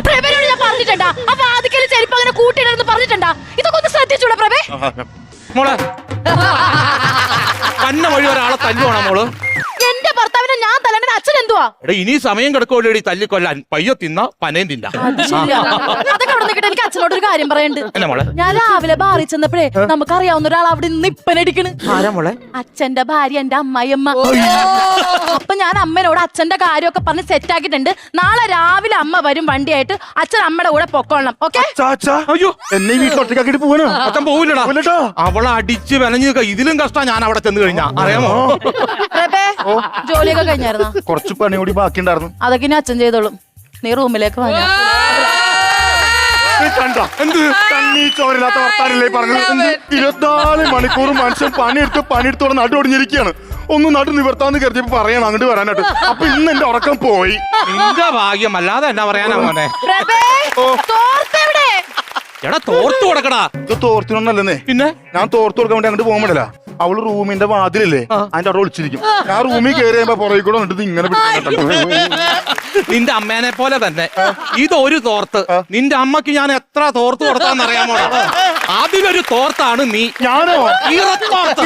പ്രഭയോട് ഞാൻ പറഞ്ഞിട്ടുണ്ടാ അപ്പൊ ആദ്യം ചെരുപ്പ് അങ്ങനെ കൂട്ടിയിടന്ന് പറഞ്ഞിട്ടുണ്ടാ ഇതൊക്കെ ഒന്ന് ശ്രദ്ധിച്ചൂടാ പ്രഭേ മോളെ കന്ന വഴി ഒരാളെ തല്ലുവാണോ മോള്? എന്റെ ഭർത്താവിനെ ഞാൻ തല്ലണ്ട അച്ഛൻ എന്തുവാ? എടാ ഇനി സമയം കിടക്കുമല്ലോ തല്ലിക്കൊല്ലാൻ. പയ്യ തിന്ന പനയും തിന്ന. അതൊക്കെ അവിടെ നിൽക്കട്ടെ. എനിക്ക് അച്ഛനോട് ഒരു കാര്യം പറയാനുണ്ട്. ഞാൻ രാവിലെ ബാറി ചെന്നപ്പോഴേ നമുക്കറിയാവുന്ന ഒരാൾ അവിടെ നിന്ന് ഇപ്പനടിക്കണ്. അച്ഛന്റെ ഭാര്യ എന്റെ അമ്മായിയമ്മ. അപ്പൊ ഞാൻ അമ്മനോട് അച്ഛന്റെ കാര്യമൊക്കെ പറഞ്ഞ് സെറ്റ് ആക്കിയിട്ടുണ്ട്. നാളെ രാവിലെ അമ്മ വരും വണ്ടിയായിട്ട്. അച്ഛൻ അമ്മയുടെ കൂടെ പൊക്കോളണം. ഓക്കെ? അയ്യോ എന്നെ വീട്ടിലൊറ്റക്കാക്കിട്ട് പോവാനോ? അച്ഛൻ പോവില്ലടാ. അവളെ അടിച്ച് വിലഞ്ഞു ഇതിലും കഷ്ടം ഞാൻ അവിടെ ചെന്ന് കഴിഞ്ഞാ. അറിയാമോ? ജോലിയൊക്കെ കഴിഞ്ഞായിരുന്നോ? കുറച്ച് പണി കൂടി ബാക്കി ഉണ്ടായിരുന്നു. അതൊക്കെ ഇനി അച്ഛൻ ചെയ്തോളും. നീ റൂമിലേക്ക് വാങ്ങാ. ചോരില്ലാത്ത വർത്താനല്ലേ പറഞ്ഞത്? 24 മണിക്കൂർ മനുഷ്യൻ പണിയെടുത്തോടെ നടുഒടിഞ്ഞിരിക്കുകയാണ്. ഒന്ന് നടു നിവർത്താന്ന് കരുതിയപ്പോ പറയണം അങ്ങോട്ട് വരാനായിട്ട്. അപ്പൊ ഇന്ന് എന്റെ ഉറക്കം പോയി. നിന്റെ ഭാഗ്യം അല്ലാതെ എന്നാ പറയാനാ മോനെ. എടാ തോർത്തു കൊടുക്കടാ. ഇത് തോർത്തിനൊന്നല്ലേ പിന്നെ ഞാൻ തോർത്തു കൊടുക്കാൻ വേണ്ടി അങ്ങോട്ട് പോകാൻ പറ്റില്ല. അവള് റൂമിന്റെ വാതിലല്ലേ അതിന്റെ അവിടെ ഒളിച്ചിരിക്കും. ഞാൻ റൂമിൽ കയറി കഴിയുമ്പോ പുറകെ കൂടെ വന്നിട്ട് ഇങ്ങനെ നിന്റെ അമ്മേനെ പോലെ തന്നെ ഇതൊരു തോർത്ത്. നിന്റെ അമ്മക്ക് ഞാൻ എത്ര തോർത്ത് കൊടുത്താന്നറിയാമോ? അതിലൊരു തോർത്താണ് നീ. ഞാനോ? ഈറത്തോർത്ത്.